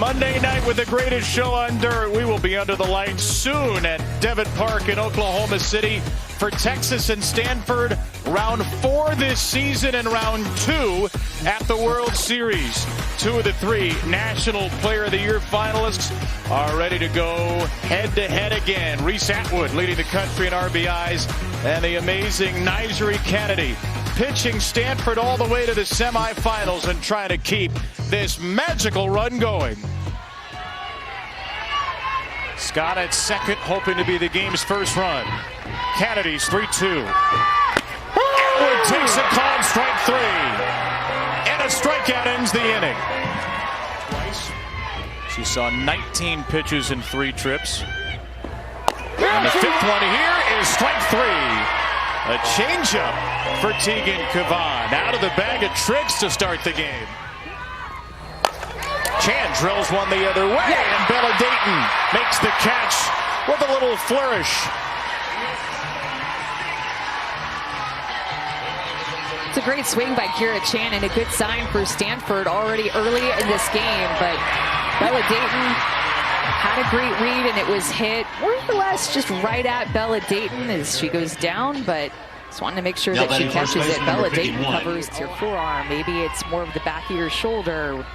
Monday night with the greatest show on dirt. We will be under the lights soon at Devitt Park in Oklahoma City for Texas and Stanford. Round 4 this season and round 2 at the World Series. 2 of the 3 National Player of the Year finalists are ready to go head-to-head again. Reese Atwood leading the country in RBIs, and the amazing Nyjari Kennedy pitching Stanford all the way to the semifinals and trying to keep this magical run going. Scott at second, hoping to be the game's first run. Kennedy's 3-2. Atwood takes a call, strike 3. And a strikeout ends the inning. She saw 19 pitches in 3 trips. And the 5th one here is strike 3. A changeup for Tegan Kavan. Out of the bag of tricks to start the game. Chan drills one the other way, and Bella Dayton makes the catch with a little flourish. It's a great swing by Kira Chan and a good sign for Stanford already early in this game. But Bella Dayton had a great read, and it was hit more or less just right at Bella Dayton as she goes down, but just wanting to make sure that she catches it. Bella Dayton covers your forearm. Maybe it's more of the back of your shoulder.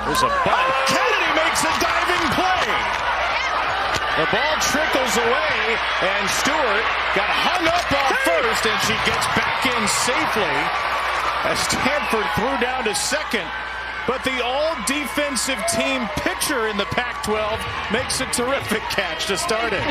There's a bunt. Kennedy makes a diving play. The ball trickles away, and Stewart got hung up on first, and she gets back in safely as Stanford threw down to second. But the all-defensive team pitcher in the Pac-12 makes a terrific catch to start it.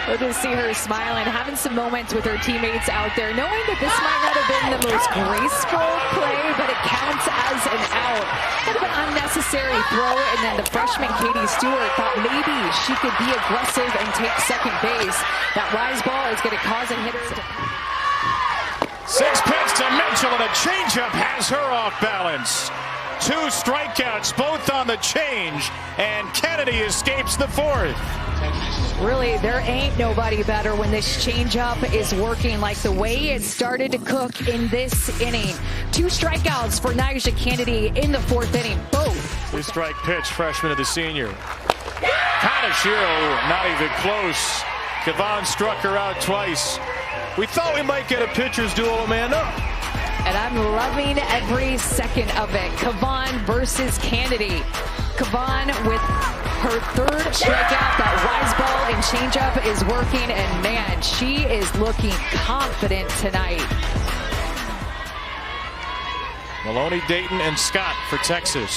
We'll just see her smiling, having some moments with her teammates out there, knowing that this might not have been the most graceful play, but it counts as an out. Kind of an unnecessary throw, and then the freshman Katie Stewart thought maybe she could be aggressive and take second base. That rise ball is going to cause a hitter to... 6 pitch to Mitchell, and a changeup has her off balance. 2 strikeouts, both on the change, and Kennedy escapes the 4th. Really, there ain't nobody better when this changeup is working like the way it started to cook in this inning. 2 strikeouts for Nyjari Kennedy in the 4th inning, both. 2-strike pitch, freshman of the senior. Kaneshiro not even close. Kavan struck her out twice. We thought we might get a pitcher's duel, Amanda. And I'm loving every second of it. Kavan versus Kennedy. Kavan with her 3rd strikeout. That rise ball and changeup is working, and man, she is looking confident tonight. Maloney, Dayton, and Scott for Texas.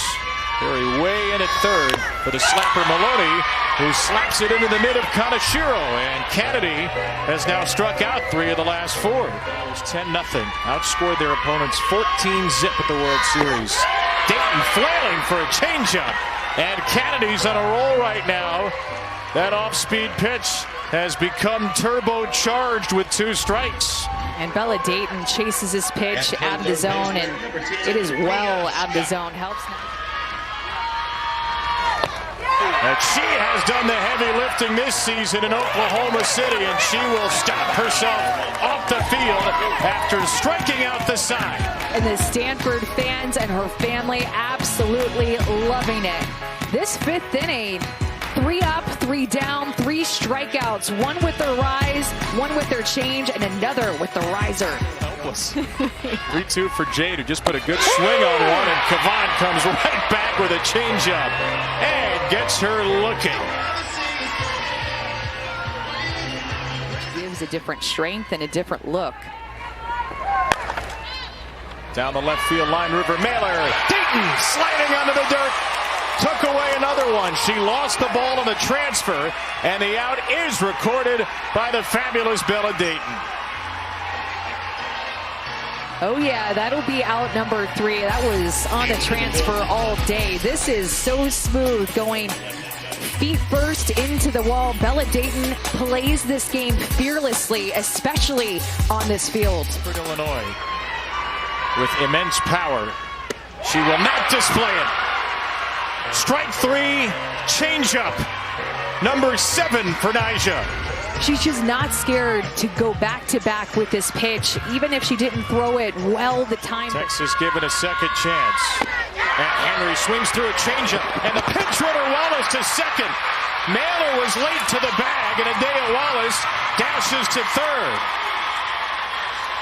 Very way in at 3rd for the slapper Maloney, who slaps it into the mid of Kaneshiro. And Kennedy has now struck out 3 of the last 4. It was 10-0. Outscored their opponents 14-zip at the World Series. Dayton flailing for a changeup. And Kennedy's on a roll right now. That off-speed pitch has become turbocharged with 2 strikes. And Bella Dayton chases this pitch out of the zone, and it is well out of the zone. Helps now. And she has done the heavy lifting this season in Oklahoma City, and she will stop herself off the field after striking out the side. And the Stanford fans and her family absolutely loving it. This 5th inning, 3 up, 3 down, 3 strikeouts, 1 with their rise, 1 with their change, and another with the riser. Helpless. 3-2 for Jade, who just put a good swing on one, and Kavan comes right back with a changeup and gets her looking. Gives a different strength and a different look. Down the left field line, River Mailer. Dayton sliding onto the dirt. Took away another one. She lost the ball on the transfer, and the out is recorded by the fabulous Bella Dayton. Oh yeah, that'll be out number 3. That was on the transfer all day. This is so smooth, going feet first into the wall. Bella Dayton plays this game fearlessly, especially on this field. For Illinois, with immense power, she will not display it. Strike 3, changeup, number 7 for Nyjari. She's just not scared to go back-to-back with this pitch, even if she didn't throw it well the time. Texas given a second chance. And Henry swings through a changeup. And the pinch runner Wallace to second. Naylor was late to the bag, and Adea Wallace dashes to third.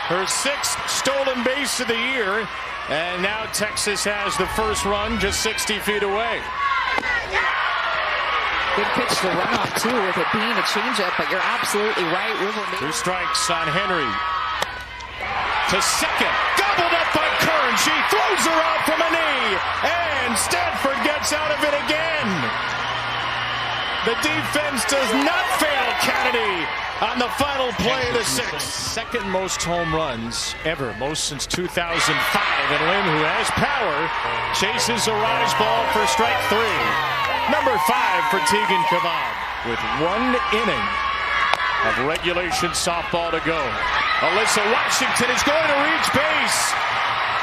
Her 6th stolen base of the year. And now Texas has the first run just 60 feet away. Good pitch to run on, too, with it being a changeup, but you're absolutely right. 2 strikes on Henry. To second. Gobbled up by Kern. She throws her out from a knee. And Stanford gets out of it again. The defense does not fail Kennedy on the final play of the 6th. Second most home runs ever, most since 2005. And Lynn, who has power, chases a rise ball for strike 3. Number 5 for Tegan Cavan with 1 inning of regulation softball to go. Alyssa Washington is going to reach base.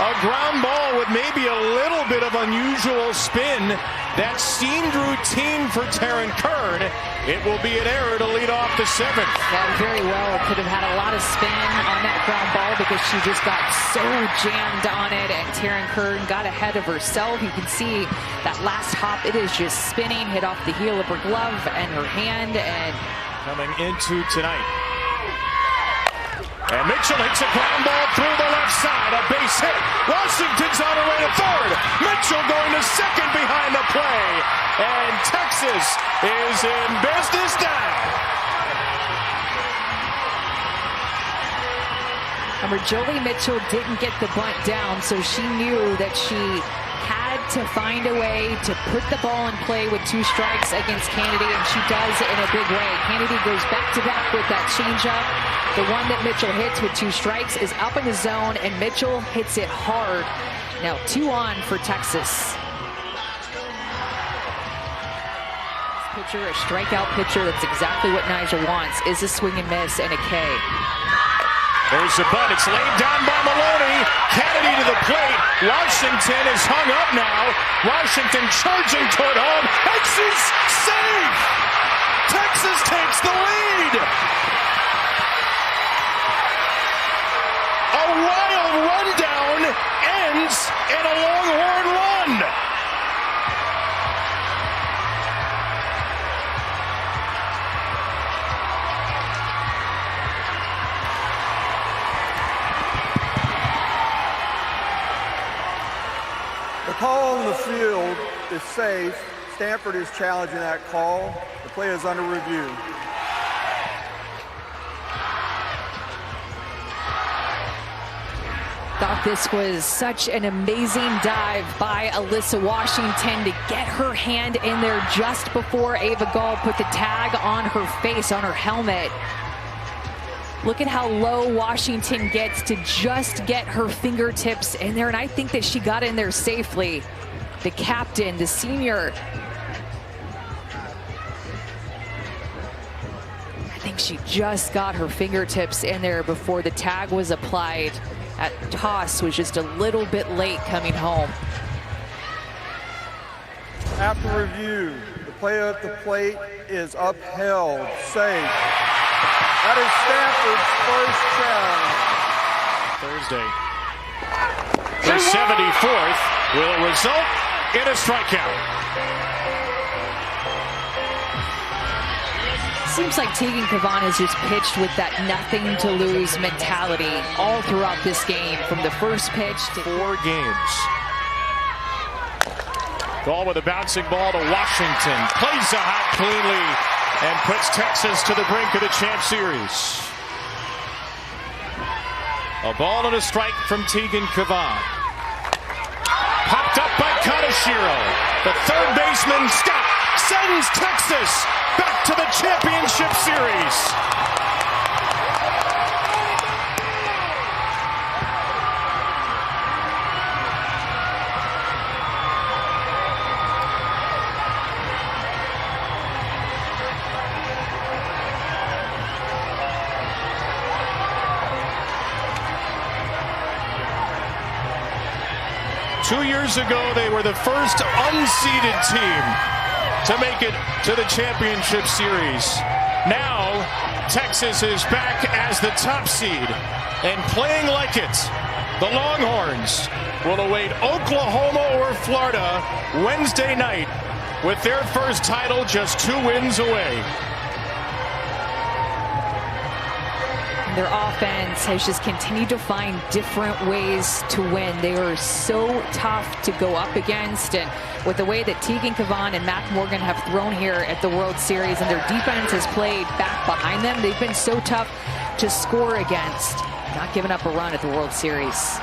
A ground ball with maybe a little bit of unusual spin. That seemed routine for Taryn Kern. It will be an error to lead off the 7th. Yeah, very well. Could have had a lot of spin on that ground ball because she just got so jammed on it, and Taryn Kern got ahead of herself. You can see that last hop. It is just spinning, hit off the heel of her glove and her hand. And coming into tonight. And Mitchell hits a ground ball through the left side. A base hit. Washington's on her way to third. Mitchell going to second behind the play. And Texas is in business now. Remember, Jolie Mitchell didn't get the bunt down, so she knew that she had to find a way to put the ball in play with 2 strikes against Kennedy, and she does in a big way. Kennedy goes back-to-back with that changeup. The one that Mitchell hits with 2 strikes is up in the zone, and Mitchell hits it hard. Now 2 on for Texas. Pitcher, a strikeout pitcher. That's exactly what Nigel wants, is a swing and miss and a K. There's the bunt. It's laid down by Maloney. Kennedy to the plate. Washington is hung up now. Washington charging toward home. And she's safe! Texas takes the lead! A wild rundown ends in a Longhorn run. The call on the field is safe. Stanford is challenging that call. The play is under review. Thought this was such an amazing dive by Alyssa Washington to get her hand in there just before Ava Gall put the tag on her face, on her helmet. Look at how low Washington gets to just get her fingertips in there, and I think that she got in there safely. The captain, the senior. I think she just got her fingertips in there before the tag was applied. That toss was just a little bit late coming home. After review, the play at the plate is upheld, safe. That is Stanford's first challenge. Thursday. The 74th will result in a strikeout. Seems like Tegan Cavan has just pitched with that nothing to lose mentality all throughout this game, from the first pitch to 4 games. Ball with a bouncing ball to Washington. Plays a hot cleanly and puts Texas to the brink of the Champ Series. A ball and a strike from Tegan Cavan. Popped up by Kaneshiro. The third baseman, Scott, sends Texas back to the championship series. Two years ago, they were the first unseeded team to make it to the championship series. Now, Texas is back as the top seed and playing like it. The Longhorns will await Oklahoma or Florida Wednesday night with their first title just 2 wins away. Their offense has just continued to find different ways to win. They are so tough to go up against, and with the way that Tegan Cavan and Mac Morgan have thrown here at the World Series, and their defense has played back behind them, they've been so tough to score against. Not giving up a run at the World Series.